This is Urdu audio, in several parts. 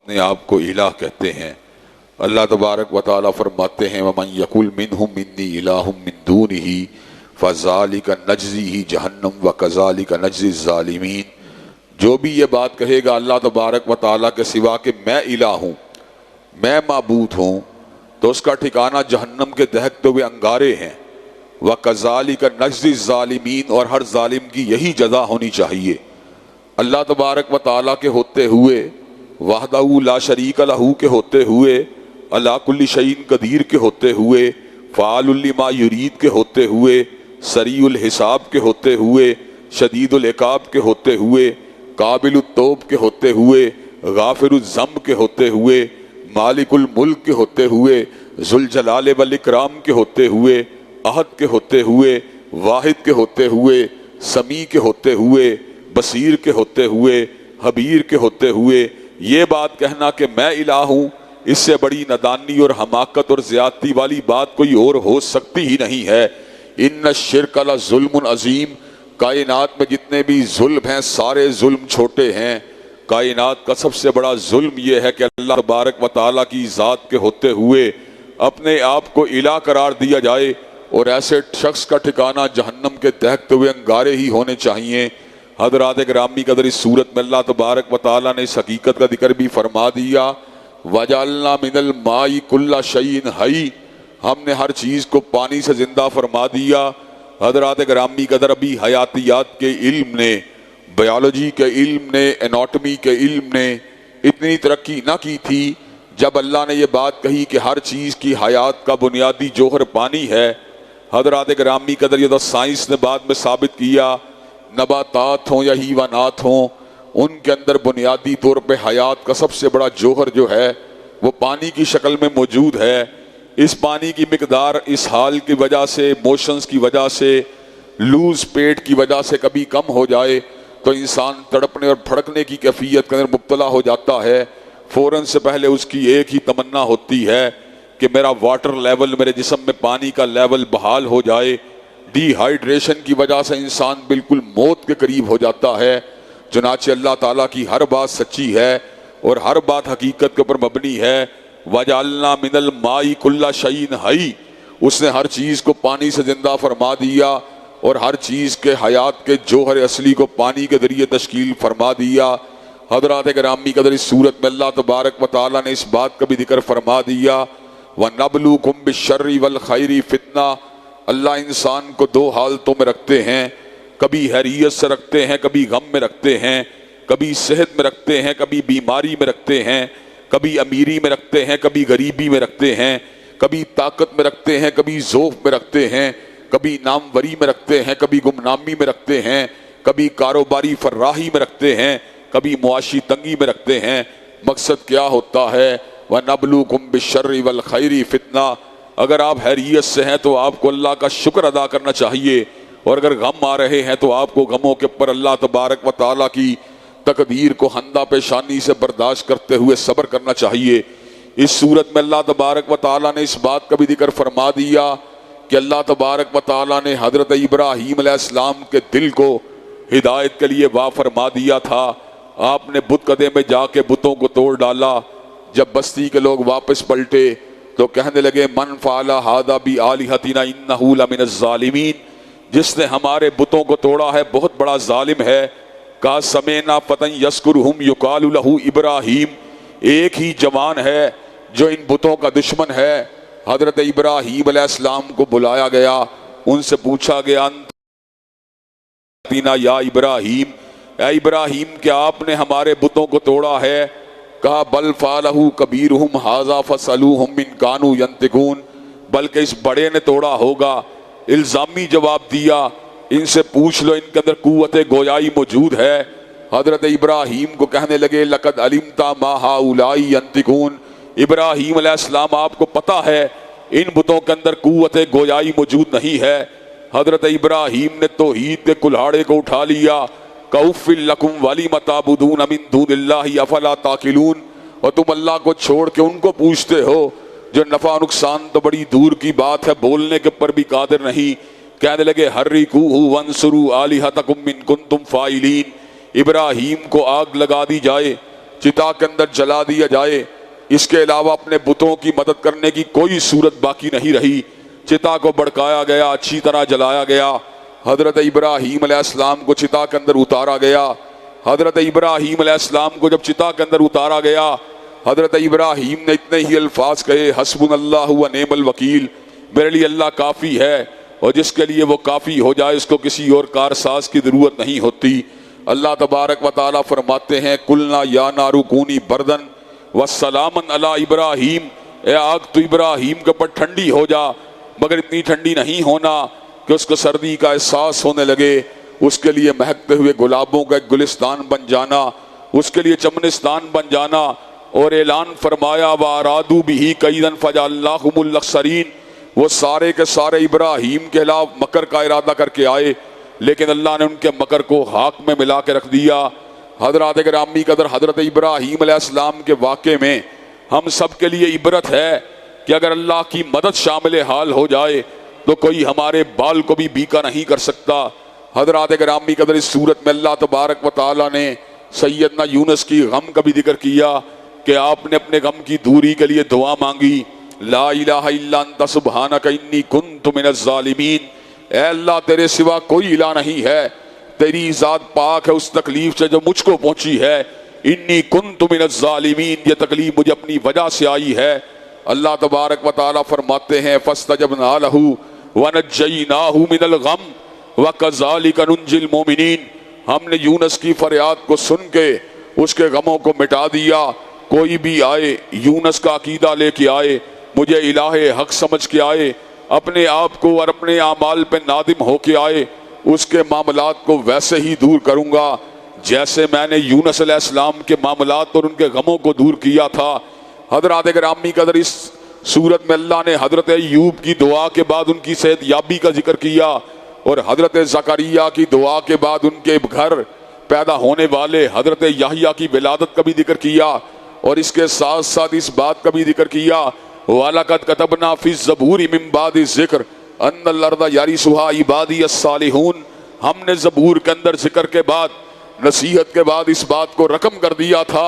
اپنے آپ کو الہ کہتے ہیں۔ اللہ تبارک و تعالیٰ فرماتے ہیں وَمَن يَقُلْ مِنْهُمْ إِنِّي إِلَٰهٌ مِّن دُونِهِ فَذَلِكَ نَجْزِيهِ جَهَنَّمَ وَكَذَلِكَ نَجْزِي الظَّالِمِينَ، جو بھی یہ بات کہے گا اللہ تبارک و تعالیٰ کے سوا کہ میں الہ ہوں، میں معبود ہوں، تو اس کا ٹھکانہ جہنم کے دہکتے ہوئے انگارے ہیں۔ وَكَذَلِكَ نَجْزِي الظَّالِمِينَ، اور ہر ظالم کی یہی جزا ہونی چاہیے۔ اللہ تبارک و تعالیٰ کے ہوتے ہوئے، وحدہ لا شریک لہ کے ہوتے ہوئے، علی کل شیء قدیر کے ہوتے ہوئے، فعال لما یرید کے ہوتے ہوئے، سریع الحساب کے ہوتے ہوئے، شدید العقاب کے ہوتے ہوئے، قابل التوب کے ہوتے ہوئے، غافر الذنب کے ہوتے ہوئے، مالک الملک کے ہوتے ہوئے، ذوالجلال والاکرام کے ہوتے ہوئے، احد کے ہوتے ہوئے، واحد کے ہوتے ہوئے، سمیع کے ہوتے ہوئے، بصیر کے ہوتے ہوئے، خبیر کے ہوتے ہوئے، یہ بات کہنا کہ میں الہ ہوں، اس سے بڑی نادانی اور حماقت اور زیادتی والی بات کوئی اور ہو سکتی ہی نہیں ہے۔ ان الشرک لظلم عظیم، کائنات میں جتنے بھی ظلم ہیں سارے ظلم چھوٹے ہیں۔ کائنات کا سب سے بڑا ظلم یہ ہے کہ اللہ تبارک و تعالیٰ کی ذات کے ہوتے ہوئے اپنے آپ کو الہ قرار دیا جائے، اور ایسے شخص کا ٹھکانہ جہنم کے دہکتے ہوئے انگارے ہی ہونے چاہیے۔ حضرات گرامی قدر، اس صورت میں اللہ تبارک و تعالیٰ نے اس حقیقت کا ذکر بھی فرما دیا، وَجَعَلْنَا مِنَ الْمَاءِ كُلَّ شَيْءٍ حَيٍّ، ہم نے ہر چیز کو پانی سے زندہ فرما دیا۔ حضرات گرامی قدر، ابھی حیاتیات کے علم نے، بایولوجی کے علم نے، اناٹمی کے علم نے اتنی ترقی نہ کی تھی جب اللہ نے یہ بات کہی کہ ہر چیز کی حیات کا بنیادی جوہر پانی ہے۔ حضرات گرامی قدر، یہ تو سائنس نے بعد میں ثابت کیا، نباتات ہوں یا حیوانات ہوں، ان کے اندر بنیادی طور پہ حیات کا سب سے بڑا جوہر جو ہے وہ پانی کی شکل میں موجود ہے۔ اس پانی کی مقدار اس حال کی وجہ سے، موشنز کی وجہ سے، لوز پیٹ کی وجہ سے کبھی کم ہو جائے تو انسان تڑپنے اور پھڑکنے کی کیفیت کے اندر مبتلا ہو جاتا ہے۔ فوراً سے پہلے اس کی ایک ہی تمنا ہوتی ہے کہ میرا واٹر لیول، میرے جسم میں پانی کا لیول بحال ہو جائے۔ ڈی ہائیڈریشن کی وجہ سے انسان بالکل موت کے قریب ہو جاتا ہے۔ چنانچہ اللہ تعالیٰ کی ہر بات سچی ہے اور ہر بات حقیقت کے اوپر مبنی ہے۔ وَجَعَلْنَا مِنَ الْمَاءِ كُلَّ شَيْءٍ حَيٍّ، اس نے ہر چیز کو پانی سے زندہ فرما دیا اور ہر چیز کے حیات کے جوہر اصلی کو پانی کے ذریعے تشکیل فرما دیا۔ حضرات گرامی قدر، اس صورت میں اللہ تبارک و تعالیٰ نے اس بات کا بھی ذکر فرما دیا، وَنَبْلُوكُمْ بِالشَّرِّ وَالْخَيْرِ فِتْنَةً، اللہ انسان کو دو حالتوں میں رکھتے ہیں، کبھی خیریت سے رکھتے ہیں، کبھی غم میں رکھتے ہیں، کبھی صحت میں رکھتے ہیں، کبھی بیماری میں رکھتے ہیں، کبھی امیری میں رکھتے ہیں، کبھی غریبی میں رکھتے ہیں، کبھی طاقت میں رکھتے ہیں، کبھی ذوق میں رکھتے ہیں، کبھی ناموری میں رکھتے ہیں، کبھی گمنامی میں رکھتے ہیں، کبھی کاروباری فراہی میں رکھتے ہیں، کبھی معاشی تنگی میں رکھتے ہیں۔ مقصد کیا ہوتا ہے؟ وَنَبْلُوكُمْ بِالشَّرِّ وَالْخَيْرِ فِتْنَةً، اگر آپ خیریت سے ہیں تو آپ کو اللہ کا شکر ادا کرنا چاہیے، اور اگر غم آ رہے ہیں تو آپ کو غموں کے اوپر اللہ تبارک و تعالیٰ کی تقدیر کو خندہ پیشانی سے برداشت کرتے ہوئے صبر کرنا چاہیے۔ اس صورت میں اللہ تبارک و تعالیٰ نے اس بات کا بھی ذکر فرما دیا کہ اللہ تبارک و تعالیٰ نے حضرت ابراہیم علیہ السلام کے دل کو ہدایت کے لیے واہ فرما دیا تھا۔ آپ نے بت قدے میں جا کے بتوں کو توڑ ڈالا۔ جب بستی کے لوگ واپس پلٹے تو کہنے لگے من فعل ھذا بآلہتنا انہ لمن الظالمین، جس نے ہمارے بتوں کو توڑا ہے بہت بڑا ظالم ہے۔ کہا سمعنا فتى یذکرہم یقال لہ ابراہیم، ایک ہی جوان ہے جو ان بتوں کا دشمن ہے۔ حضرت ابراہیم علیہ السلام کو بلایا گیا، ان سے پوچھا گیا انتینا یا ابراہیم، اے ابراہیم کیا آپ نے ہمارے بتوں کو توڑا ہے؟ کہا بل فعلہ کبیرہم ھذا فاسألوہم ان کانوا ینطقون، بلکہ اس بڑے نے توڑا ہوگا۔ الزامی جواب دیا، ان سے پوچھ لو ان کے اندر قوت گویائی موجود ہے۔ حضرت ابراہیم کو کہنے لگے لقد علمت ما ھؤلاء ینطقون، ابراہیم علیہ السلام آپ کو پتہ ہے ان بتوں کے اندر قوت گویائی موجود نہیں ہے۔ حضرت ابراہیم نے توحید کے کلہاڑے کو اٹھا لیا، کَأُفٍّ لَكُمْ وَلِمَ تَعْبُدُونَ مِن دُونِ اللَّهِ أَفَلَا تَعْقِلُونَ، اور تم اللہ کو چھوڑ کے ان کو پوچھتے ہو جو نفع نقصان تو بڑی دور کی بات ہے، بولنے کے پر بھی قادر نہیں۔ کہنے لگے حرِّقُوهُ وَانصُرُوا آلِهَتَكُم إِن كُنتُم فَاعِلِينَ، ابراہیم کو آگ لگا دی جائے، چتا کے اندر جلا دیا جائے، اس کے علاوہ اپنے بتوں کی مدد کرنے کی کوئی صورت باقی نہیں رہی۔ چتا کو بھڑکایا گیا، اچھی طرح جلایا گیا، حضرت ابراہیم علیہ السلام کو چتا کے اندر اتارا گیا۔ حضرت ابراہیم علیہ السلام کو جب چتا کے اندر اتارا گیا، حضرت ابراہیم نے اتنے ہی الفاظ کہے، حسبنا اللہ و نعم الوکیل، میرے لیے اللہ کافی ہے، اور جس کے لیے وہ کافی ہو جائے اس کو کسی اور کارساز کی ضرورت نہیں ہوتی۔ اللہ تبارک و تعالیٰ فرماتے ہیں، قلنا یا نار کونی بردن وسلاما علی ابراہیم، اے آگ تو ابراہیم کے اوپر ٹھنڈی ہو جا، مگر اتنی ٹھنڈی نہیں ہونا کہ اس کو سردی کا احساس ہونے لگے، اس کے لیے مہکتے ہوئے گلابوں کا ایک گلستان بن جانا، اس کے لیے چمنستان بن جانا، اور اعلان فرمایا وَأَرَادُوا بِهِ كَيْدًا فَجَعَلْنَاهُمُ الْأَخْسَرِينَ، وہ سارے کے سارے ابراہیم کے خلاف مکر کا ارادہ کر کے آئے، لیکن اللہ نے ان کے مکر کو خاک میں ملا کے رکھ دیا۔ حضرات گرامی قدر، حضرت ابراہیم علیہ السلام کے واقعے میں ہم سب کے لیے عبرت ہے کہ اگر اللہ کی مدد شامل حال ہو جائے تو کوئی ہمارے بال کو بھی بیکا نہیں کر سکتا۔ حضرات گرامی قدر، اس صورت میں اللہ تبارک و تعالیٰ نے سیدنا یونس کی غم کا بھی ذکر کیا کہ آپ نے اپنے غم کی دوری کے لیے دعا مانگی، لا الہ الا انت سبحانک انی کنت من الظالمین، اے اللہ تیرے سوا کوئی الہ نہیں ہے، تیری ذات پاک ہے اس تکلیف سے جو مجھ کو پہنچی ہے، انی کنت من الظالمین، یہ تکلیف مجھے اپنی وجہ سے آئی ہے۔ اللہ تبارک و تعالیٰ فرماتے ہیں فاستجبنا لہ ونجیناہ من الغم وکذالک ننجی المؤمنین، ہم نے یونس کی فریاد کو سن کے اس کے غموں کو مٹا دیا۔ کوئی بھی آئے یونس کا عقیدہ لے کے آئے، مجھے الہ حق سمجھ کے آئے، اپنے آپ کو اور اپنے اعمال پہ نادم ہو کے آئے، اس کے معاملات کو ویسے ہی دور کروں گا جیسے میں نے یونس علیہ السلام کے معاملات اور ان کے غموں کو دور کیا تھا۔ حضرات گرامی قدر، اس صورت میں اللہ نے حضرت ایوب کی دعا کے بعد ان کی صحت یابی کا ذکر کیا، اور حضرت زکریا کی دعا کے بعد ان کے گھر پیدا ہونے والے حضرت یحییٰ کی ولادت کا بھی ذکر کیا، اور اس کے ساتھ ساتھ اس بات کا بھی ذکر کیا وَلَقَدْ كَتَبْنَا فِي الزَّبُورِ مِن بَعْدِ الذِّكْرِ أَنَّ الْأَرْضَ يَرِثُهَا عِبَادِيَ الصَّالِحُونَ، ہم نے زبور کے اندر ذکر کے بعد، نصیحت کے بعد اس بات کو رقم کر دیا تھا،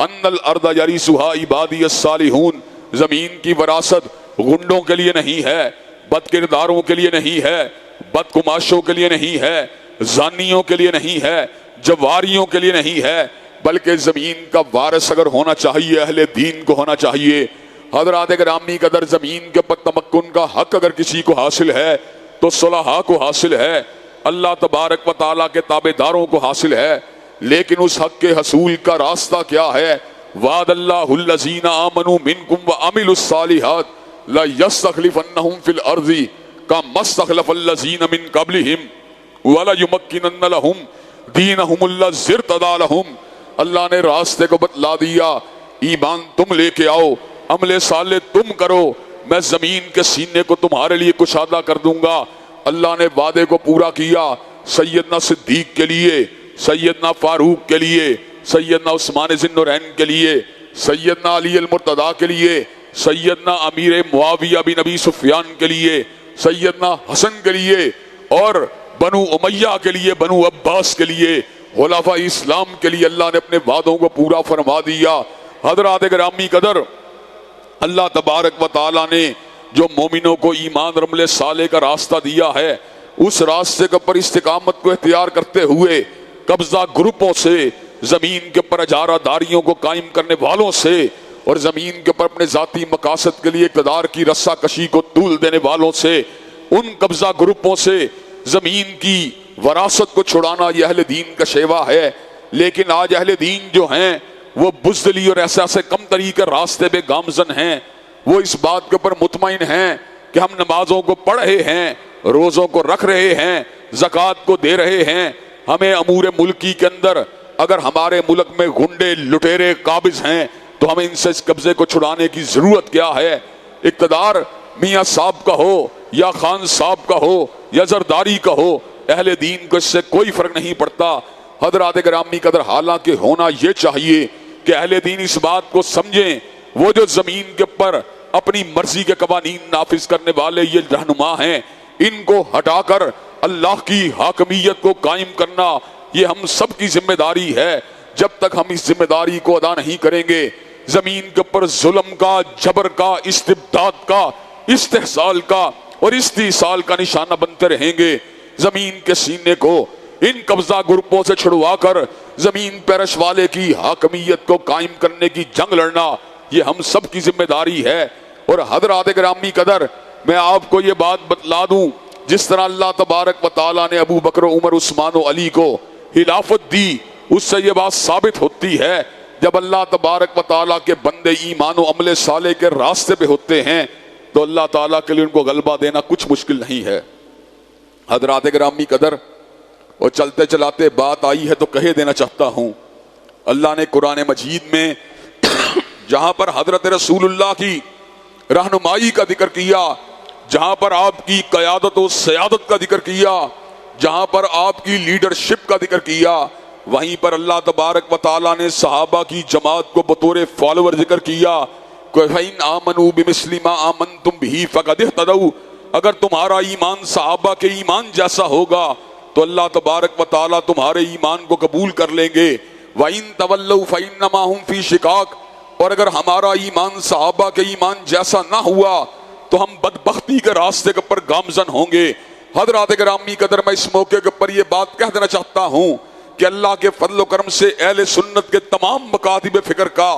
أَنَّ الْأَرْضَ يَرِثُهَا عِبَادِيَ الصَّالِحُونَ، زمین کی وراثت غنڈوں کے لیے نہیں ہے، بد کرداروں کے لیے نہیں ہے، بدکماشوں کے لیے نہیں ہے، زانیوں کے لیے نہیں ہے، جواریوں کے لیے نہیں ہے، بلکہ زمین کا وارث اگر ہونا چاہیے اہل دین کو ہونا چاہیے۔ حضرات گرامی قدر، زمین کے پر تمکن کا حق اگر کسی کو حاصل ہے تو صلحاء کو حاصل ہے، اللہ تبارک و تعالیٰ کے تابعداروں کو حاصل ہے، لیکن اس حق کے حصول کا راستہ کیا ہے؟ وعد اللہ الذین آمنوا منکم وعملوا الصالحات لَيَسْتَخْلِفَنَّهُمْ فِي الْأَرْضِ كَمَا اسْتَخْلَفَ الَّذِينَ مِن قَبْلِهِمْ وَلَيُمَكِّنَنَّ لَهُمْ دِينَهُمُ الَّذِي ارْتَضَىٰ لَهُمْ، اللہ نے راستے کو بتلا دیا، ایمان تم لے کے آؤ، عمل صالح تم کرو، میں زمین کے سینے کو تمہارے لیے کشادہ کر دوں گا۔ اللہ نے وعدے کو پورا کیا، سیدنا صدیق کے لیے، سیدنا فاروق کے لیے، سیدنا عثمان ذی النورین کے لیے، سیدنا علی المرتضیٰ کے لیے، سیدنا امیر معاویہ بن ابی سفیان کے لیے، سیدنا حسن کے لیے، اور بنو امیہ کے لیے، بنو عباس کے لیے، خلفاء اسلام کے لیے اللہ نے اپنے وعدوں کو پورا فرما دیا۔ حضرات گرامی قدر، اللہ تبارک و تعالیٰ نے جو مومنوں کو ایمان اور عمل صالح کا راستہ دیا ہے، اس راستے کے اوپر استقامت کو اختیار کرتے ہوئے قبضہ گروپوں سے، زمین کے اوپر اجارہ داریوں کو قائم کرنے والوں سے، اور زمین کے اوپر اپنے ذاتی مقاصد کے لیے اقتدار کی رسا کشی کو طول دینے والوں سے، ان قبضہ گروپوں سے زمین کی وراثت کو چھڑانا یہ اہل دین کا شیوا ہے۔ لیکن آج اہل دین جو ہیں وہ بزدلی اور ایسے کم طریقے راستے پہ گامزن ہیں، وہ اس بات کے اوپر مطمئن ہیں کہ ہم نمازوں کو پڑھ رہے ہیں، روزوں کو رکھ رہے ہیں، زکوٰۃ کو دے رہے ہیں، ہمیں امور ملکی کے اندر اگر ہمارے ملک میں گنڈے لٹیرے قابض ہیں تو ہمیں ان سے اس قبضے کو چھڑانے کی ضرورت کیا ہے؟ اقتدار میاں صاحب کا ہو یا خان صاحب کا ہو یا زرداری کا ہو، اہل دین کو اس سے کوئی فرق نہیں پڑتا۔ حضرات گرامی قدر، حالانکہ ہونا یہ چاہیے کہ اہل دین اس بات کو سمجھیں، وہ جو زمین کے اوپر اپنی مرضی کے قوانین نافذ کرنے والے یہ رہنما ہیں، ان کو ہٹا کر اللہ کی حاکمیت کو قائم کرنا یہ ہم سب کی ذمہ داری ہے۔ جب تک ہم اس ذمہ داری کو ادا نہیں کریں گے زمین کے اوپر ظلم کا، جبر کا، استبداد کا، استحصال کا اور استحصال کا نشانہ بنتے رہیں گے۔ زمین کے سینے کو ان قبضہ گروپوں سے چھڑوا کر زمین پہ رشوالے کی حاکمیت کو قائم کرنے کی جنگ لڑنا یہ ہم سب کی ذمہ داری ہے۔ اور حضرات گرامی قدر، میں آپ کو یہ بات بتلا دوں، جس طرح اللہ تبارک و تعالیٰ نے ابو بکر، عمر، عثمان و علی کو خلافت دی، اس سے یہ بات ثابت ہوتی ہے جب اللہ تبارک و تعالیٰ کے بندے ایمان و عمل صالح کے راستے پہ ہوتے ہیں تو اللہ تعالیٰ کے لیے ان کو غلبہ دینا کچھ مشکل نہیں ہے۔ حضرات گرامی قدر، اور چلتے چلاتے بات آئی ہے تو کہے دینا چاہتا ہوں، اللہ نے قرآن مجید میں جہاں پر حضرت رسول اللہ کی رہنمائی کا ذکر کیا، جہاں پر آپ کی قیادت و سیادت کا ذکر کیا، جہاں پر آپ کی لیڈرشپ کا ذکر کیا، وہیں پر اللہ تبارک و تعالیٰ نے صحابہ کی جماعت کو بطور فالوور ذکر کیا کہ فَإِنْ آمَنُوا بِمِثْلِ مَا آمَنْتُمْ بِهِ فَقَدِ اهْتَدَوْا، اگر تمہارا ایمان صحابہ کے ایمان جیسا ہوگا تو اللہ تبارک و تعالیٰ تمہارے ایمان کو قبول کر لیں گے۔ وَإِنْ تَوَلَّوْا فَإِنَّمَا هُمْ فِي شِقَاقٍ، اور اگر ہمارا ایمان صحابہ کے ایمان جیسا نہ ہوا تو ہم بدبختی کے راستے کے پر گامزن ہوں گے۔ حضرات گرامی قدر، میں اس موقع کے پر یہ بات کہہ دینا چاہتا ہوں کہ اللہ کے فضل و کرم سے اہل سنت کے تمام مکاتب فکر کا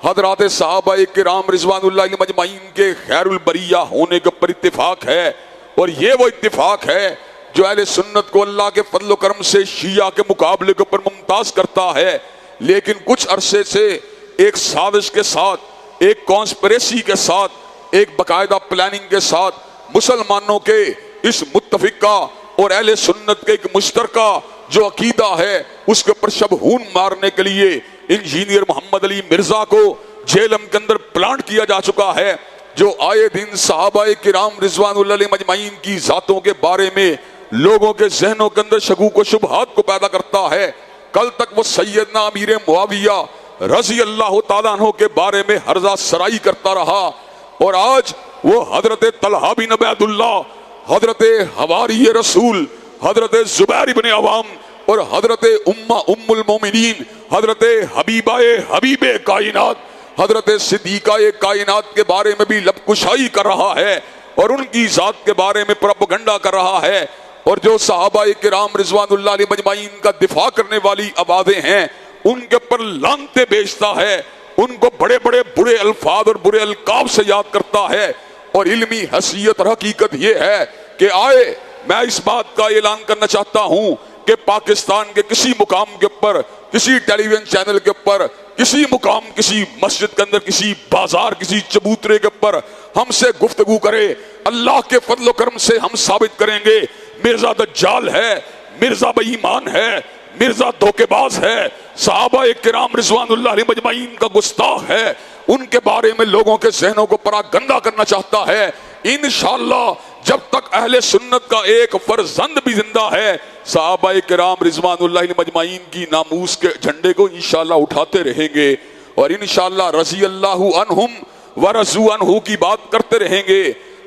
حضرات صحابہ کرام رضوان اللہ علیہم اجمعین کے خیر البریہ ہونے کے پر اتفاق ہے، اور یہ وہ اتفاق ہے جو اہل سنت کو اللہ کے فضل و کرم سے شیعہ کے مقابلے کے اوپر ممتاز کرتا ہے۔ لیکن کچھ عرصے سے ایک سازش کے ساتھ، ایک کانسپریسی کے ساتھ، ایک باقاعدہ پلاننگ کے ساتھ مسلمانوں کے اس متفقہ اور اہل سنت کے ایک مشترکہ جو عقیدہ ہے اس کے اوپر شبہون مارنے کے لیے انجینئر محمد علی مرزا کو جیلم کے اندر پلانٹ کیا جا چکا ہے، جو آئے دن صحابہ کرام رضوان اللہ علیہم اجمعین کی ذاتوں کے بارے میں لوگوں کے ذہنوں کے اندر شکوک و شبہات کو پیدا کرتا ہے۔ کل تک وہ سیدنا امیر معاویہ رضی اللہ تعالیٰ عنہ کے بارے میں ہرزہ سرائی کرتا رہا، اور آج وہ حضرت طلحہ بن عبید اللہ، حضرت حواری رسول حضرت زبیر بن عوام اور حضرت ام المومنین حضرت حبیب کائنات حضرت صدیقہ کائنات کے بارے میں بھی لب کشائی کر رہا ہے اور ان کی ذات کے بارے میں پروپیگنڈا کر رہا ہے، اور جو صحابہ کرام رضوان اللہ علیہ مجمعین کا دفاع کرنے والی آوازیں ہیں ان کے پر لعنتیں بیچتا ہے، ان کو بڑے بڑے برے الفاظ اور برے القاب سے یاد کرتا ہے۔ اور علمی حیثیت اور حقیقت یہ ہے کہ میں اس بات کا اعلان کرنا چاہتا ہوں کہ پاکستان کے کسی مقام کے اوپر، کسی ٹیلی ویژن چینل کے اوپر، کسی مقام، کسی مسجد کے اندر، کسی بازار، کسی چبوترے کے اوپر ہم سے گفتگو کرے، اللہ کے فضل و کرم سے ہم ثابت کریں گے مرزا دجال ہے، مرزا بے ایمان ہے، مرزا دھوکے باز ہے، صحابہ کرام رضوان اللہ علیہ مجمعین کا گستاخ ہے، ان کے بارے میں لوگوں کے ذہنوں کو پراگندہ کرنا چاہتا ہے۔ انشاءاللہ جب تک اہل سنت کا ایک فرزند بھی زندہ ہے، صحابہ کرام رضوان اللہ علیہ مجمعین کی ناموس کے جھنڈے کو انشاءاللہ اٹھاتے رہیں گے، اور انشاءاللہ رضی اللہ عنہم ورضوا عنہ کی بات کرتے رہیں گے۔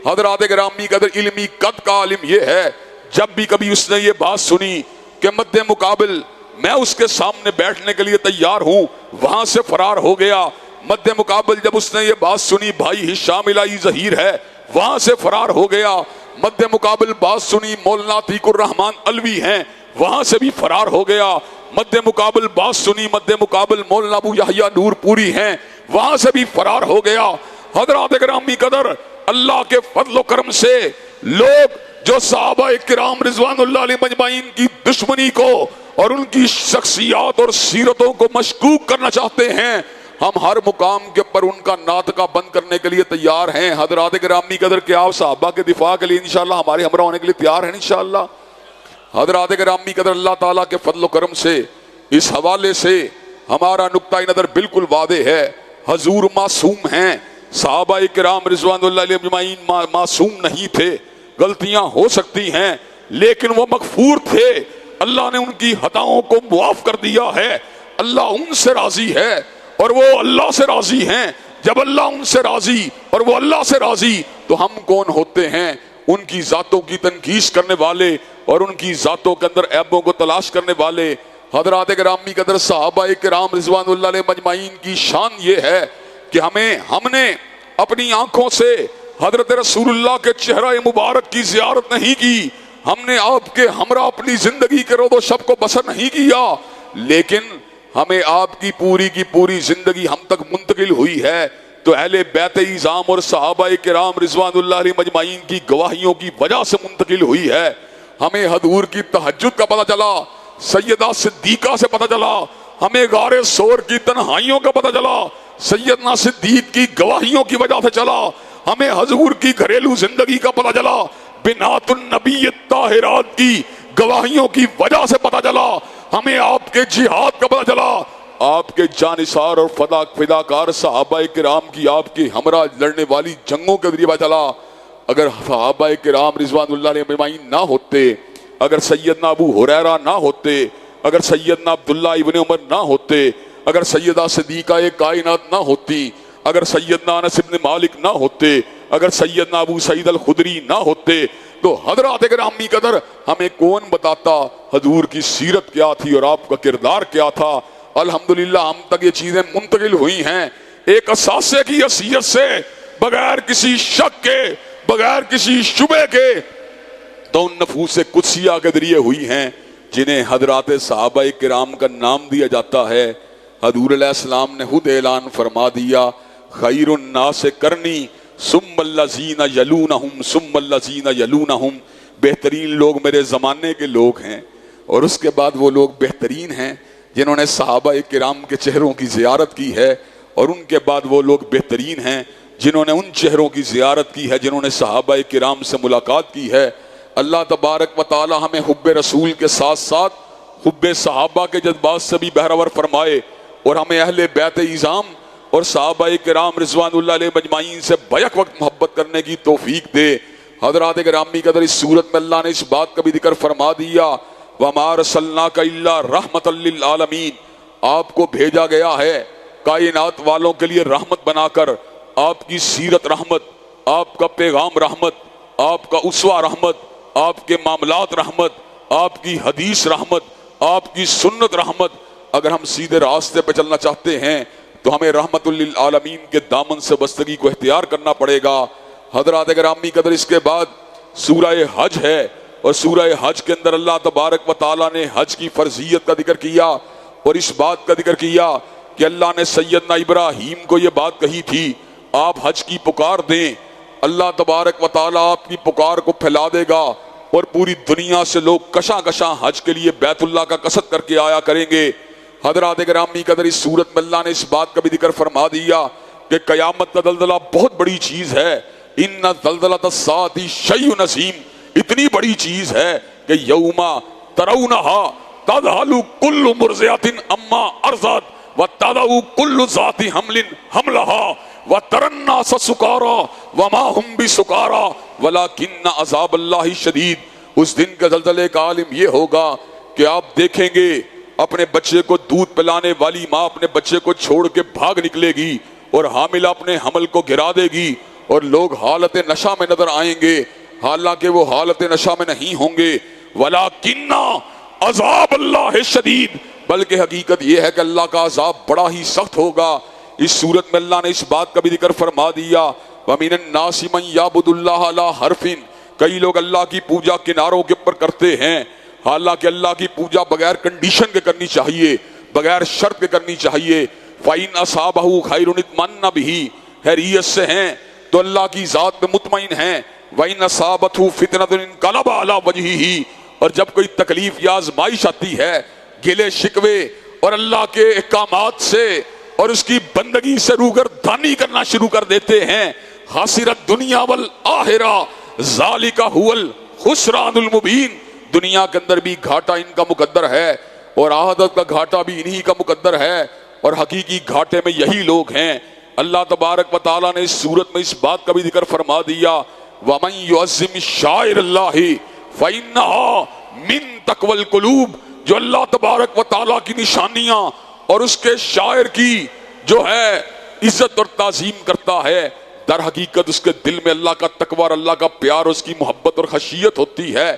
حضرات گرامی قدر، علمی قد کا عالم یہ ہے، جب بھی کبھی اس نے یہ بات سنی کہ مد مقابل میں اس کے سامنے بیٹھنے کے لیے تیار ہوں، وہاں سے فرار ہو گیا۔ مد مقابل جب اس نے یہ بات سنی بھائی ہشام الہی ظہیر ہے، وہاں سے فرار ہو گیا۔ مد مقابل بات سنی مولانا عتیق الرحمان علوی ہیں، وہاں سے بھی فرار ہو گیا۔ مد مقابل بات سنی، مد مقابل مولانا ابو یحییٰ نور پوری ہیں، وہاں سے بھی فرار ہو گیا۔ حضرات گرامی قدر، اللہ کے فضل و کرم سے لوگ جو صحابہ کرام رضوان اللہ علیہ مجمعین کی دشمنی کو اور ان کی شخصیات اور سیرتوں کو مشکوک کرنا چاہتے ہیں، ہم ہر مقام کے پر ان کا ناطقہ بند کرنے کے لیے تیار ہیں۔ حضرات گرامی قدر، کہ آپ صحابہ کے دفاع کے لیے انشاءاللہ ہمارے ہمراہ ہونے کے لیے تیار ہیں انشاءاللہ۔ حضرات گرامی قدر، اللہ تعالیٰ کے فضل و کرم سے اس حوالے سے ہمارا نقطۂ نظر بالکل واضح ہے، حضور معصوم ہیں، صحابہ کرام رضوان اللہ علیہ اجمعین معصوم نہیں تھے، غلطیاں ہو سکتی ہیں لیکن وہ مغفور تھے، اللہ نے ان کی خطاؤں کو معاف کر دیا ہے، اللہ ان سے راضی ہے اور وہ اللہ سے راضی ہیں۔ جب اللہ ان سے راضی اور وہ اللہ سے راضی تو ہم کون ہوتے ہیں ان کی ذاتوں کی تنقیس کرنے والے اور ان کی ذاتوں کے اندر عیبوں کو تلاش کرنے والے؟ حضرات گرامی قدر صحابہ کرام رضوان اللہ علیہ مجمعین کی شان یہ ہے کہ ہم نے اپنی آنکھوں سے حضرت رسول اللہ کے چہرہ مبارک کی زیارت نہیں کی، ہم نے آپ کے ہمراہ اپنی زندگی کے رود و شب کو بسر نہیں کیا، لیکن ہمیں آپ کی پوری زندگی ہم تک منتقل ہوئی ہے تو اہل بیت اعظام اور صحابہ کرام رضوان اللہ علیہ مجمعین کی گواہیوں کی وجہ سے منتقل ہوئی ہے۔ ہمیں حضور کی تہجد کا پتہ چلا، سیدہ صدیقہ سے پتہ چلا، ہمیں غار سور کی تنہائیوں کا پتہ چلا، سیدنا صدیق کی گواہیوں کی وجہ سے چلا، ہمیں حضور کی گھریلو زندگی کا پتہ چلا، بنات النبی الطاہرات کی گواہیوں کی وجہ سے پتہ چلا، ہمیں آپ کے جہاد کا پتہ چلا، آپ کے جانثار اور فداکار صحابہ کرام کی آپ کے ہمراہ لڑنے والی جنگوں کے ذریعے پتہ چلا۔ اگر صحابہ کرام رضوان اللہ علیہ مجمعین نہ ہوتے، اگر سیدنا ابو ہریرہ نہ ہوتے، اگر سیدنا عبداللہ ابن عمر نہ ہوتے، اگر سیدہ صدیقہ کائنات نہ ہوتی، اگر سیدنا انس ابن مالک نہ ہوتے، اگر سیدنا ابو سعید الخدری نہ ہوتے، تو حضرات گرامی قدر ہمیں کون بتاتا حضور کی سیرت کیا تھی اور آپ کا کردار کیا تھا۔ الحمدللہ ہم تک یہ چیزیں منتقل ہوئی ہیں ایک اثاثے کی حیثیت سے، بغیر کسی شک کے، بغیر کسی شبہ کے، تو ان نفوس قدسیہ کے ذریعے ہوئی ہیں جنہیں حضرات صحابہ کرام کا نام دیا جاتا ہے۔ حضور علیہ السلام نے خود اعلان فرما دیا، خیر الناس کرنی ثم الذین یلونہم ثم الذین یلونہم، بہترین لوگ میرے زمانے کے لوگ ہیں، اور اس کے بعد وہ لوگ بہترین ہیں جنہوں نے صحابہ کرام کے چہروں کی زیارت کی ہے، اور ان کے بعد وہ لوگ بہترین ہیں جنہوں نے ان چہروں کی زیارت کی ہے جنہوں نے صحابہ کرام سے ملاقات کی ہے۔ اللہ تبارک و تعالی ہمیں حب رسول کے ساتھ ساتھ حب صحابہ کے جذبات سے بھی بہرور فرمائے، اور ہمیں اہل بیت اعظام اور صحابہ کرام رضوان اللہ علیہ مجمعین سے بیک وقت محبت کرنے کی توفیق دے۔ حضرات گرامی قدر اس صورت میں اللہ نے اس بات کا بھی ذکر فرما دیا، وَمَا أَرْسَلْنَاكَ إِلَّا رَحْمَةً لِّلْعَالَمِينَ، آپ کو بھیجا گیا ہے کائنات والوں کے لیے رحمت بنا کر۔ آپ کی سیرت رحمت، آپ کا پیغام رحمت، آپ کا اسوہ رحمت، آپ کے معاملات رحمت، آپ کی حدیث رحمت، آپ کی سنت رحمت۔ اگر ہم سیدھے راستے پہ چلنا چاہتے ہیں تو ہمیں رحمت للعالمین کے دامن سے بستگی کو اختیار کرنا پڑے گا۔ حضرات گرامی قدر اس کے بعد سورہ حج ہے، اور سورہ حج کے اندر اللہ تبارک و تعالیٰ نے حج کی فرضیت کا ذکر کیا، اور اس بات کا ذکر کیا کہ اللہ نے سیدنا ابراہیم کو یہ بات کہی تھی، آپ حج کی پکار دیں، اللہ تبارک و تعالیٰ آپ کی پکار کو پھیلا دے گا، اور پوری دنیا سے لوگ کشاں کشاں حج کے لیے بیت اللہ کا قصد کر کے آیا کریں گے۔ حضرات گرامی قدر اس صورت میں اللہ نے اس بات کا بھی ذکر فرما دیا کہ قیامت کا زلزلہ بہت بڑی چیز ہے، ان زلزلۃ الساعۃ شیء عظیم، اتنی بڑی چیز ہے کہ یوم ترونھا تذہل کل مرضعۃ عما ارضعت وتضع کل ذات حمل حملھا وتری الناس سکارى وما هم بسکارى ولکن عذاب اللہ شدید۔ اس دن کا زلزلے کا عالم یہ ہوگا کہ آپ دیکھیں گے اپنے بچے کو دودھ پلانے والی ماں اپنے بچے کو چھوڑ کے بھاگ نکلے گی، اور حاملہ اپنے حمل کو گرا دے گی، اور لوگ حالت نشہ میں نظر آئیں گے، حالانکہ وہ حالت نشہ میں نہیں ہوں گے۔ وَلَكِنَّ عذاب اللہ شدید، بلکہ حقیقت یہ ہے کہ اللہ کا عذاب بڑا ہی سخت ہوگا۔ اس صورت میں اللہ نے اس بات کا بھی ذکر فرما دیا، وَمِنَ النَّاسِ مَن يَعْبُدُ اللَّهَ عَلَىٰ حَرْفٍ، کئی لوگ اللہ کی پوجا کناروں کے اوپر کرتے ہیں، حالانکہ اللہ کی پوجا بغیر کنڈیشن کے کرنی چاہیے، بغیر شرط کے کرنی چاہیے۔ فَإِنْ أَصَابَهُ خَيْرٌ اطْمَأَنَّ بِهِ، خیریت سے ہیں تو اللہ کی ذات پہ مطمئن ہیں۔ وَإِنْ أَصَابَتْهُ فِتْنَةٌ انقلب عَلَىٰ وَجْهِهِ، اور جب کوئی تکلیف یا آزمائش آتی ہے، گلے شکوے اور اللہ کے احکامات سے اور اس کی بندگی سے روگردانی کرنا شروع کر دیتے ہیں، خاسرت دنیا والآخرہ ذالک هو الخسران المبین، دنیا کے اندر بھی گھاٹا ان کا مقدر ہے، اور آخرت کا گھاٹا بھی انہی کا مقدر ہے، اور حقیقی گھاٹے میں یہی لوگ ہیں۔ اللہ تبارک و تعالیٰ نے اس صورت میں اس بات کا بھی ذکر فرما دیا، وَمَن يُعَظِّمْ شَعَائِرَ اللَّهِ فَإِنَّهَا مِن تَقْوَى الْقُلُوبِ، جو اللہ تبارک و تعالیٰ کی نشانیاں اور اس کے شاعر کی جو ہے عزت اور تعظیم کرتا ہے، در حقیقت اس کے دل میں اللہ کا تقوی اور اللہ کا پیار، اس کی محبت اور خشیت ہوتی ہے۔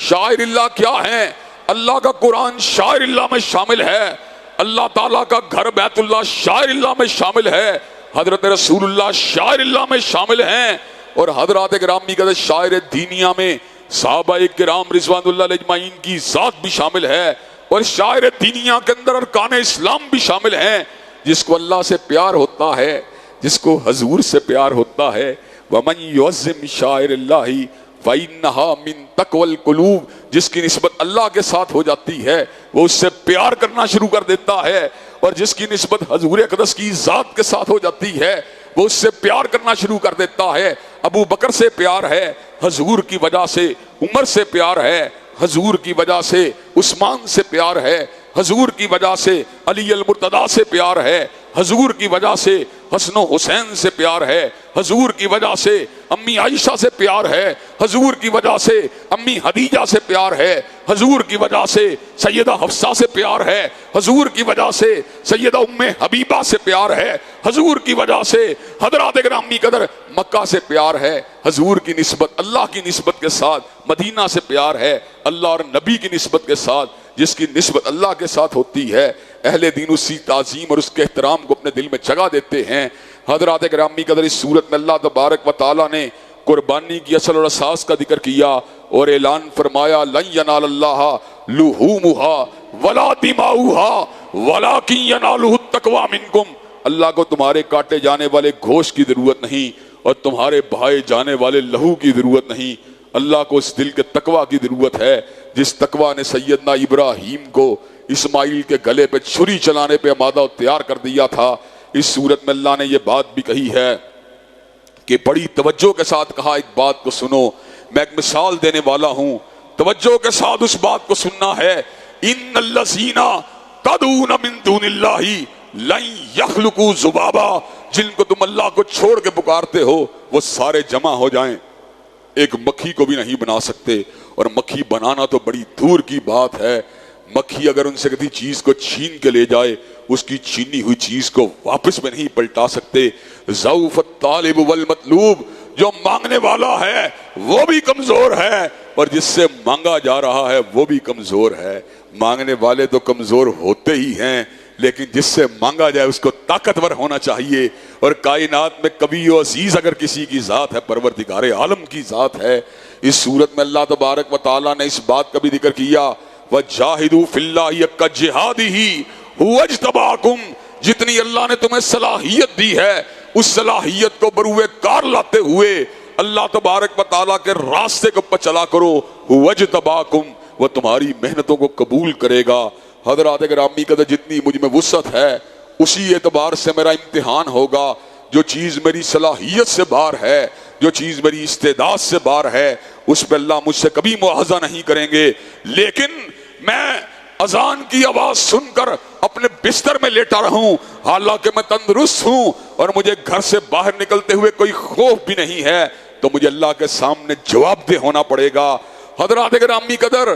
شاعر اللہ کیا ہیں؟ اللہ کا قرآن شاعر اللہ میں شامل ہے، اللہ تعالیٰ کا گھر بیت اللہ شاعر اللہ میں شامل ہے، حضرت رسول اللہ شاعر اللہ میں شامل ہیں، اور حضرات گرامی کا شاعر دینیا میں صحابہ کرام رضوان اللہ علیہ اجمعین کی ذات بھی شامل ہے، اور شاعر دینیا کے اندر ارکان اسلام بھی شامل ہیں۔ جس کو اللہ سے پیار ہوتا ہے، جس کو حضور سے پیار ہوتا ہے، وَمَن يُعَظِّمْ شَعَائِرَ اللَّهِ فَإِنَّهَا مِن تَقْوَى الْقُلُوبِ، جس کی نسبت اللہ کے ساتھ ہو جاتی ہے وہ اس سے پیار کرنا شروع کر دیتا ہے، اور جس کی نسبت حضور اقدس کی ذات کے ساتھ ہو جاتی ہے وہ اس سے پیار کرنا شروع کر دیتا ہے۔ ابو بکر سے پیار ہے حضور کی وجہ سے، عمر سے پیار ہے حضور کی وجہ سے، عثمان سے پیار ہے حضور کی وجہ سے، علی المرتضیٰ سے پیار ہے حضور کی وجہ سے، حسن و حسین سے پیار ہے حضور کی وجہ سے، امی عائشہ سے پیار ہے حضور کی وجہ سے، امی خدیجہ سے پیار ہے حضور کی وجہ سے، سیدہ حفصہ سے پیار ہے حضور کی وجہ سے، سیدہ ام حبیبہ سے پیار ہے حضور کی وجہ سے، حضرات گرامی قدر مکہ سے پیار ہے حضور کی نسبت اللہ کی نسبت کے ساتھ، مدینہ سے پیار ہے اللہ اور نبی کی نسبت کے ساتھ۔ جس کی نسبت اللہ کے ساتھ ہوتی ہے اہل دین اسی تعظیم اور اس کے احترام کو اپنے دل میں جگہ دیتے ہیں۔ حضرات گرامی قدر اس صورت میں اللہ تبارک و تعالی نے قربانی کی اصل اور اساس کا ذکر کیا اور اعلان فرمایا لن ینال اللہ لحومها ولا دماؤها ولکن ینالہ التقوی منکم، اللہ کو تمہارے کاٹے جانے والے گوشت کی ضرورت نہیں اور تمہارے بہائے جانے والے لہو کی ضرورت نہیں، اللہ کو اس دل کے تقوی کی ضرورت ہے جس تقوی نے سیدنا ابراہیم کو اسماعیل کے گلے پہ چھری چلانے پہ آمادہ و تیار کر دیا تھا۔ اس صورت میں اللہ نے یہ بات بھی کہی ہے کہ بڑی توجہ کے ساتھ کہا ایک بات کو سنو، میں ایک مثال دینے والا ہوں، توجہ کے ساتھ اس بات کو سننا ہے۔ ان الذین تدعون من دون اللہ لن یخلقوا ذبابا، جن کو تم اللہ کو چھوڑ کے پکارتے ہو وہ سارے جمع ہو جائیں ایک مکھی کو بھی نہیں بنا سکتے، اور مکھی بنانا تو بڑی دور کی بات ہے۔ مکھی اگر ان سے کسی چیز کو چھین کے لے جائے اس کی چھینی ہوئی چیز کو واپس میں نہیں پلٹا سکتے۔ ضعف الطالب والمطلوب، جو مانگنے والا ہے وہ بھی کمزور ہے اور جس سے مانگا جا رہا ہے وہ بھی کمزور ہے۔ مانگنے والے تو کمزور ہوتے ہی ہیں لیکن جس سے مانگا جائے اس کو طاقتور ہونا چاہیے، اور کائنات میں کبھی و عزیز اگر کسی کی ذات ہے پروردگار عالم کی ذات ہے۔ اس صورت میں اللہ تبارک و تعالیٰ نے اس بات کا بھی ذکر کیا وَجَاهِدُوا فِي اللَّهِ حَقَّ جِهَادِهِ هُوَ اجْتَبَاكُمْ، جتنی اللہ نے تمہیں صلاحیت دی ہے اس صلاحیت کو بروئے کار لاتے ہوئے اللہ تبارک و تعالیٰ کے راستے کو پر چلا کرو، هُوَ اجْتَبَاكُمْ، وہ تمہاری محنتوں کو قبول کرے گا۔ حضرات گرامی کا جتنی مجھ میں وسعت ہے اسی اعتبار سے میرا امتحان ہوگا۔ جو چیز میری صلاحیت سے باہر ہے، جو چیز میری استعداد سے باہر ہے، اس پہ اللہ مجھ سے کبھی مواخذہ نہیں کریں گے، لیکن میں اذان کی آواز سن کر اپنے بستر میں لیٹا رہوں حالانکہ میں تندرست ہوں اور مجھے گھر سے باہر نکلتے ہوئے کوئی خوف بھی نہیں ہے، تو مجھے اللہ کے سامنے جواب دہ ہونا پڑے گا۔ حضرات گرامی قدر،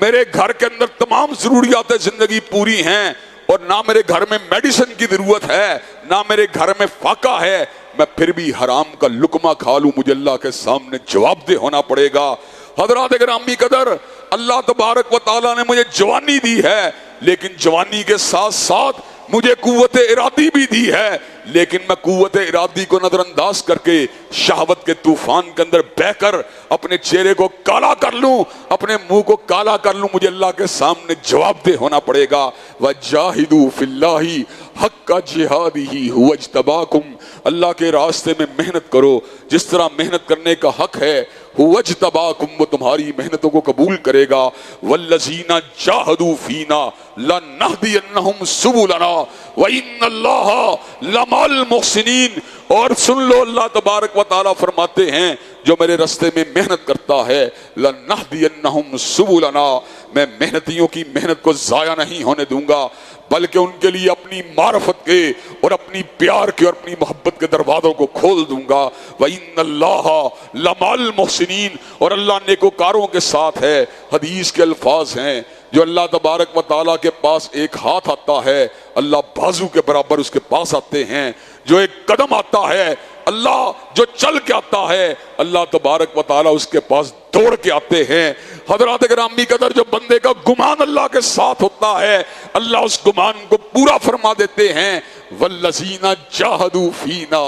میرے گھر کے اندر تمام ضروریات زندگی پوری ہیں اور نہ میرے گھر میں میڈیسن کی ضرورت ہے نہ میرے گھر میں فاقہ ہے، میں پھر بھی حرام کا لقمہ کھا لوں مجھے اللہ کے سامنے جواب دہ ہونا پڑے گا۔ حضرات گرامی قدر، اللہ تبارک و تعالیٰ نے مجھے جوانی دی ہے لیکن جوانی کے ساتھ ساتھ مجھے قوت ارادی بھی دی ہے، لیکن میں قوت ارادی کو نظر انداز کر کے شہوت کے طوفان کے اندر بہ کر اپنے چہرے کو کالا کر لوں، اپنے منہ کو کالا کر لوں، مجھے اللہ کے سامنے جواب دہ ہونا پڑے گا۔ وَجَاهِدُوا فِي اللَّهِ حَقَّ جِهَادِهِ هُوَ اجْتَبَاكُمْ، اللہ کے راستے میں محنت کرو جس طرح محنت کرنے کا حق ہے۔ هُوَ اجْتَبَاكُمْ، وہ تمہاری محنتوں کو قبول کرے گا۔ وَالَّذِينَ جَاهَدُوا فِينَا لَنَهْدِيَنَّهُمْ سُبُلَنَا وَإِنَّ اللَّهَ لَمَعَ الْمُحْسِنِينَ، اور سن لو اللہ تبارک و تعالیٰ فرماتے ہیں جو میرے راستے میں محنت کرتا ہے لَنَهْدِيَنَّهُمْ سُبُلَنَا، میں محنتیوں کی محنت کو ضائع نہیں ہونے دوں گا بلکہ ان کے لیے اپنی معرفت کے اور اپنی پیار کے اور اپنی محبت کے دروازوں کو کھول دوں گا۔ وَإِنَّ اللَّهَ لَمَعَ الْمُحْسِنِينَ، اور اللہ نیکوکاروں کے ساتھ ہے۔ حدیث کے الفاظ ہیں جو اللہ تبارک و تعالیٰ کے پاس ایک ہاتھ آتا ہے اللہ بازو کے برابر اس کے پاس آتے ہیں، جو ایک قدم آتا ہے اللہ جو چل کے آتا ہے اللہ تبارک و تعالی اس کے پاس دوڑ کے آتے ہیں۔ حضرات گرامی قدر، جو بندے کا گمان اللہ کے ساتھ ہوتا ہے اللہ اس گمان کو پورا فرما دیتے ہیں۔ والذین جاہدوا فینا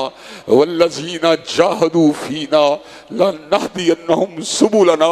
والذین جاہدوا فینا لنہدینہم سبلنا،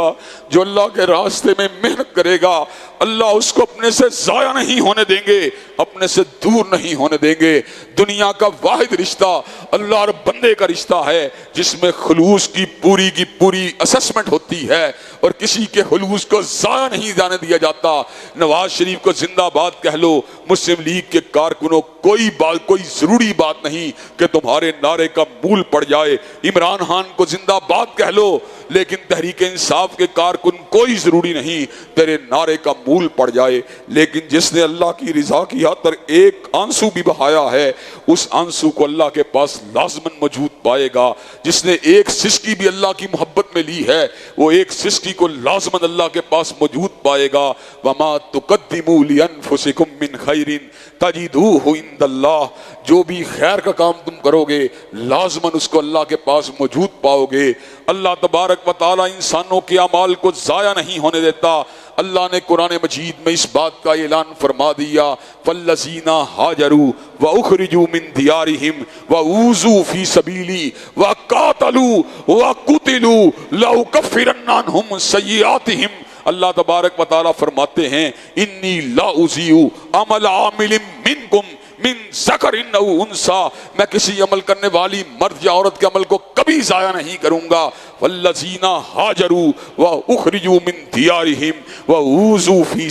جو اللہ کے راستے میں محنت کرے گا اللہ اس کو اپنے سے ضائع نہیں ہونے دیں گے، اپنے سے دور نہیں ہونے دیں گے۔ دنیا کا واحد رشتہ اللہ اور بندے کا رشتہ ہے جس میں خلوص کی پوری اسسمنٹ ہوتی ہے اور کسی کے خلوص کو ضائع نہیں جانے دیا جاتا۔ نواز شریف کو زندہ باد کہہ لو، مسلم لیگ کے کارکنوں کوئی ضروری بات نہیں کہ تمہارے نعرے کا مول پڑ جائے۔ عمران خان کو زندہ باد کہہ لو، لیکن تحریک انصاف کے کارکن کوئی ضروری نہیں تیرے نعرے کا مول پڑ جائے۔ لیکن جس نے اللہ کی رضا کی خاطر ایک آنسو بھی بہایا ہے اس آنسو کو اللہ کے پاس لازماً موجود پائے گا۔ جس نے ایک سسکی بھی اللہ کی محبت میں لی ہے وہ ایک سسکی کو لازماً اللہ کے پاس موجود پائے گا۔ وما تقدموا لانفسکم من خیر تجدوہ عند اللہ، جو بھی خیر کا کام تم کرو گے لازماً اس کو اللہ کے پاس موجود پاؤ گے۔ اللہ تبارک و تعالی انسانوں کے اعمال کو ضائع نہیں ہونے دیتا۔ اللہ نے قرآن مجید میں اس بات کا اعلان فرما دیا، فالذین ہاجروا واخرجوا من دیارہم واوذوا فی سبیلی وقاتلوا وقتلوا لأکفرن عنہم سیئاتہم۔ اللہ تبارک و تعالی فرماتے ہیں انی لا اضیع عمل عامل منکم من ذکر او انثی، میں کسی عمل کرنے والی مرد یا عورت کے عمل کو کبھی ضائع نہیں کروں گا۔ والذین ہاجروا واخرجوا من دیارہم واوذوا فی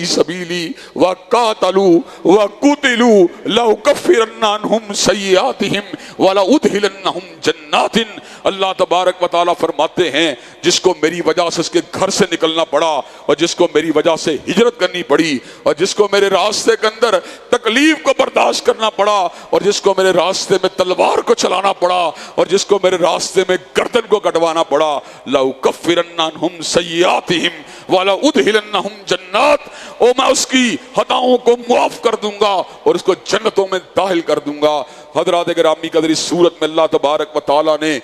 سبیلی وقاتلوا وقتلوا لأکفرن عنہم سیئاتہم ولأدخلنہم جنات۔ اللہ تبارک و تعالی فرماتے ہیں جس کو میری وجہ سے اس کے گھر سے نکلنا پڑا اور جس کو میری وجہ سے ہجرت کرنی پڑی اور جس کو میرے راستے کے اندر تکلیف کو برداشت کرنا پڑا اور جس کو میرے راستے میں تلوار کو چلانا پڑا اور جس کو میرے راستے میں گردن کو کٹوانا پڑا، لأکفرن عنہم سیئاتہم ولأدخلنہم جنات، اور میں اس کی خطاؤں کو معاف کر دوں گا اور اس کو جنتوں میں داخل کر دوں گا۔ حضرات گرامی قدر، اس صورت میں اللہ تبارک و تعالی نے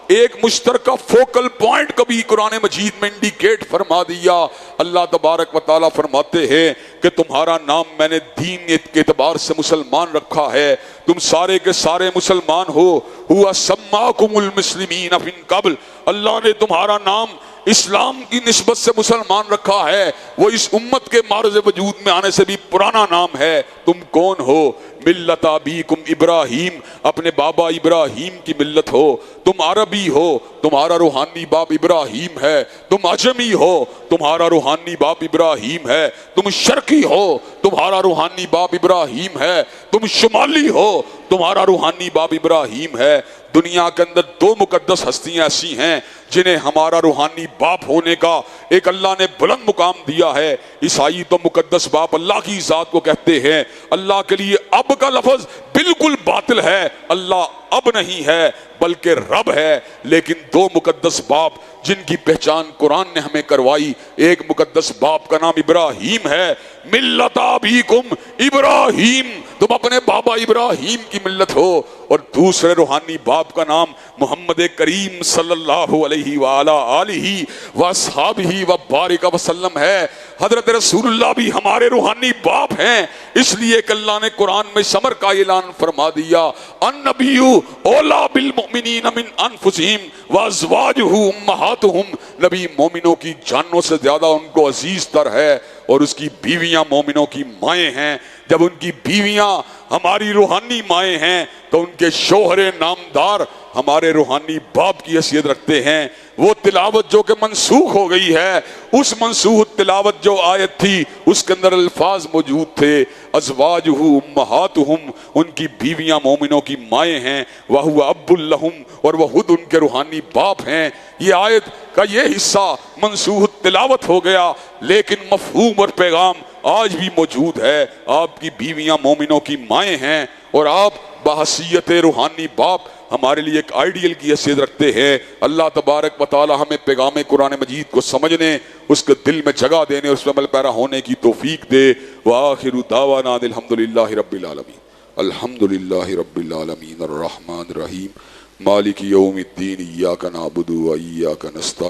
ایک مشترکہ فوکل پوائنٹ کو بھی قرآن مجید میں انڈیکیٹ فرما دیا۔ اللہ تبارک و تعالی فرماتے ہیں کہ تمہارا نام میں نے دین کے اعتبار سے مسلمان رکھا ہے، تم سارے کے سارے مسلمان ہو۔ ہوا سماکم المسلمین من قبل، اللہ نے تمہارا نام اسلام کی نسبت سے مسلمان رکھا ہے، وہ اس امت کے معرض وجود میں آنے سے بھی پرانا نام ہے۔ تم کون ہو؟ ملت ابیکم ابراہیم، اپنے بابا ابراہیم کی ملت ہو۔ تم عربی ہو، تمہارا روحانی باپ ابراہیم ہے۔ تم عجمی ہو، تمہارا روحانی باپ ابراہیم ہے۔ تم شرقی ہو، تمہارا روحانی باپ ابراہیم ہے۔ تم شمالی ہو، تمہارا روحانی باپ ابراہیم ہے۔ دنیا کے اندر دو مقدس ہستیاں ایسی ہیں جنہیں ہمارا روحانی باپ ہونے کا ایک اللہ نے بلند مقام دیا ہے۔ عیسائی تو مقدس باپ اللہ کی ذات کو کہتے ہیں۔ اللہ کے لیے اب کا لفظ بالکل باطل ہے، اللہ اب نہیں ہے بلکہ رب ہے۔ لیکن دو مقدس باپ جن کی پہچان قرآن نے ہمیں کروائی، ایک مقدس باپ کا نام ابراہیم ہے، ملت ابیکم ابراہیم، تم اپنے بابا ابراہیم کی ملت ہو، اور دوسرے روحانی باپ کا نام محمد کریم صلی اللہ علیہ وآلہ آلہ واصحابہ وبارک وسلم ہے۔ حضرت رسول اللہ بھی ہمارے روحانی باپ ہیں، اس لیے کہ اللہ نے قرآن میں ثمر کا اعلان فرما دیا، النبی اولی بالمؤمنین من انفسہم وازواجہ امہاتہم، نبی مومنوں کی جانوں سے زیادہ ان کو عزیز تر ہے اور اس کی بیویاں مومنوں کی مائیں ہیں۔ جب ان کی بیویاں ہماری روحانی مائیں ہیں تو ان کے شوہر نامدار ہمارے روحانی باپ کی حیثیت رکھتے ہیں۔ وہ تلاوت جو کہ منسوخ ہو گئی ہے، اس منسوخ تلاوت جو آیت تھی اس کے اندر الفاظ موجود تھے، ازواجہ امہاتہم، ان کی بیویاں مومنوں کی مائیں ہیں، وہو اب لہم، اور وہ خود ان کے روحانی باپ ہیں۔ یہ آیت کا یہ حصہ منسوخ تلاوت ہو گیا، لیکن مفہوم اور پیغام آج بھی موجود ہے۔ آپ کی بیویاں مومنوں کی مائیں ہیں اور آپ بحیثیت روحانی باپ ہمارے لیے ایک آئیڈیل کی حیثیت رکھتے ہیں۔ اللہ تبارک و تعالی ہمیں پیغام قرآن مجید کو سمجھنے، اس کے دل میں جگہ دینے، اس پر عمل پیرا ہونے کی توفیق دے۔ وآخر دعوانا الحمدللہ رب العالمین۔ الحمدللہ رب العالمین الرحمن الرحیم مالک یوم الدین ایاک نعبد و ایاک نستعین